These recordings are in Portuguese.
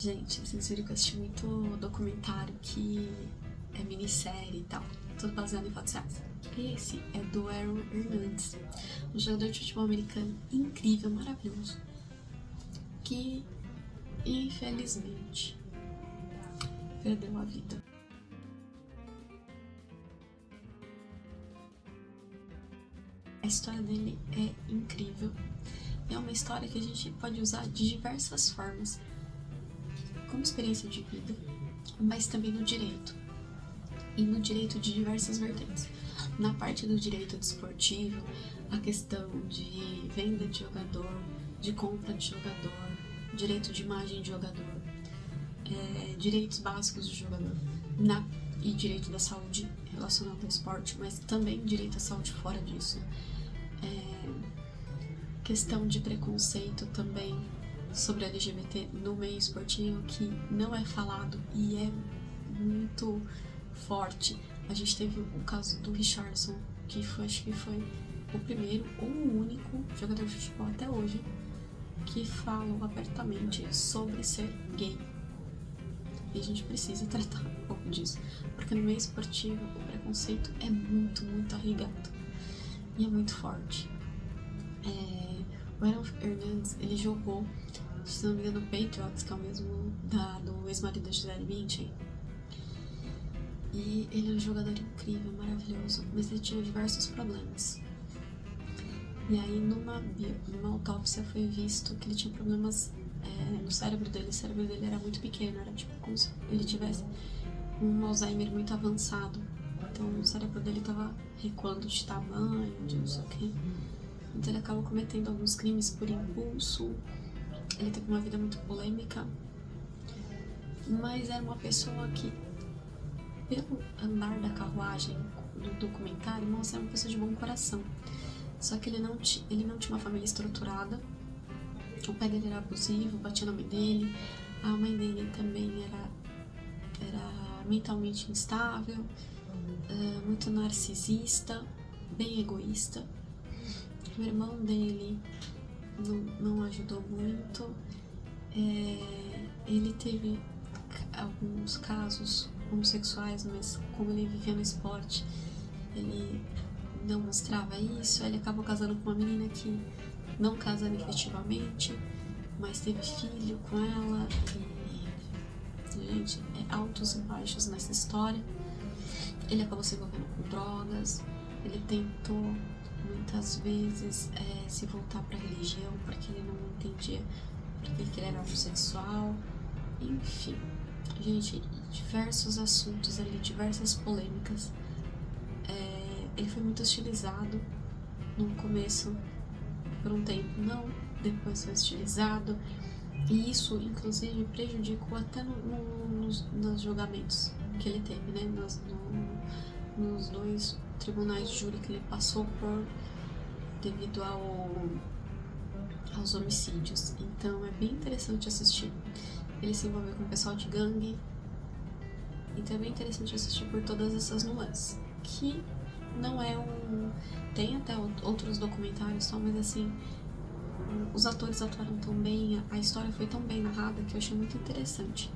Gente, vocês viram que eu assisti muito documentário que é minissérie e tal, tudo baseado em fatos reais. Esse é do Aaron Hernandez, um jogador de futebol americano incrível, maravilhoso, que infelizmente perdeu a vida. A história dele é incrível, é uma história que a gente pode usar de diversas formas, como experiência de vida, mas também no direito. E no direito de diversas vertentes. Na parte do direito desportivo, a questão de venda de jogador, de compra de jogador, direito de imagem de jogador, direitos básicos do jogador, e direito da saúde relacionado ao esporte, mas também direito à saúde fora disso. Questão de preconceito também sobre LGBT no meio esportivo, que não é falado e é muito forte. A gente teve o caso do Richarlison, que acho que foi o primeiro ou o único jogador de futebol até hoje que falou abertamente sobre ser gay. E a gente precisa tratar um pouco disso, porque no meio esportivo o preconceito é muito, muito arraigado e é muito forte. O Aaron Hernandez, ele jogou, se não me engano, no Patriots, que é o mesmo do ex-marido da Gisele Bündchen. E ele é um jogador incrível, maravilhoso, mas ele tinha diversos problemas. E aí, numa autópsia, foi visto que ele tinha problemas no cérebro dele. O cérebro dele era muito pequeno, era tipo como se ele tivesse um Alzheimer muito avançado. Então, o cérebro dele estava recuando de tamanho, de não sei o quê. Então, ele acabou cometendo alguns crimes por impulso. Ele teve uma vida muito polêmica, mas era uma pessoa que, pelo andar da carruagem do documentário, mostra uma pessoa de bom coração. Só que ele não tinha uma família estruturada. O pai dele era abusivo, batia na mãe dele. A mãe dele também era mentalmente instável, muito narcisista, bem egoísta. O irmão dele não ajudou muito. Ele teve alguns casos homossexuais, mas como ele vivia no esporte, ele não mostrava isso. Ele acabou casando com uma menina que não casaram efetivamente, mas teve filho com ela. E, gente, altos e baixos nessa história. Ele acabou se envolvendo com drogas. Ele tentou muitas vezes se voltar para a religião, porque ele não entendia porque ele era homossexual. Enfim, gente, diversos assuntos ali, diversas polêmicas. Ele foi muito hostilizado no começo, por um tempo não, depois foi hostilizado, e isso inclusive prejudicou até nos julgamentos que ele teve, né, nos 2 tribunais de júri que ele passou devido aos homicídios. Então é bem interessante assistir. Ele se envolveu com o pessoal de gangue, então é bem interessante assistir por todas essas nuances, que não é tem até outros documentários, mas assim, os atores atuaram tão bem, a história foi tão bem narrada que eu achei muito interessante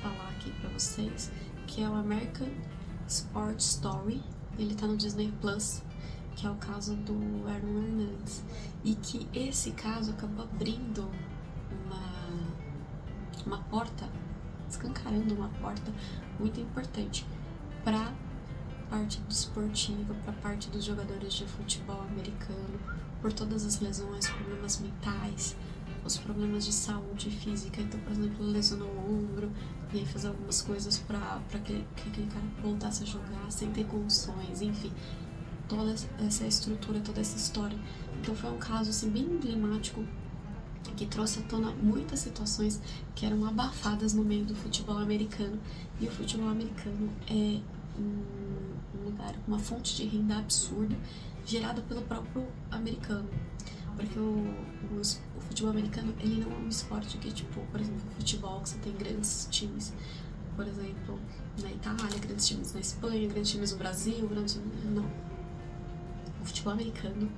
falar aqui pra vocês, que é o American Sport Story. Ele tá no Disney Plus, que é o caso do Aaron Hernandez, e que esse caso acabou abrindo uma porta, escancarando uma porta muito importante para parte desportiva, para parte dos jogadores de futebol americano, por todas as lesões, problemas mentais, os problemas de saúde física. Então, por exemplo, ele lesionou o ombro e aí fazer algumas coisas para que aquele cara voltasse a jogar sem ter condições, enfim, toda essa estrutura, toda essa história. Então foi um caso assim bem emblemático, que trouxe à tona muitas situações que eram abafadas no meio do futebol americano. E o futebol americano é um lugar, uma fonte de renda absurda, gerada pelo próprio americano. Porque o futebol americano, ele não é um esporte que, tipo, por exemplo, o futebol, que você tem grandes times, por exemplo, na Itália, grandes times na Espanha, grandes times no Brasil, não. O futebol americano,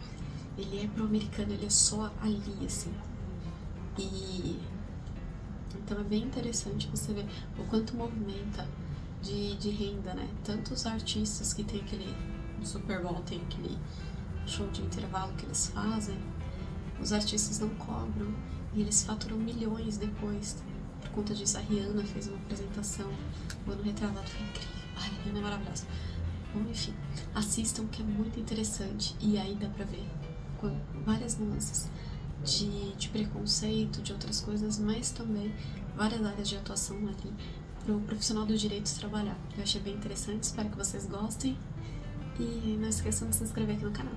ele é pro americano, ele é só ali, assim. E Então é bem interessante você ver o quanto movimenta de renda, né? Tanto os artistas que tem aquele no Super Bowl, tem aquele show de intervalo que eles fazem, os artistas não cobram e eles faturam milhões depois. Por conta disso, a Rihanna fez uma apresentação o ano retrasado, foi incrível. Ai, a Rihanna é maravilhosa. Bom, enfim, assistam que é muito interessante e aí dá pra ver várias nuances de preconceito, de outras coisas, mas também várias áreas de atuação ali para o profissional do direito trabalhar. Eu achei bem interessante, espero que vocês gostem e não esqueçam de se inscrever aqui no canal.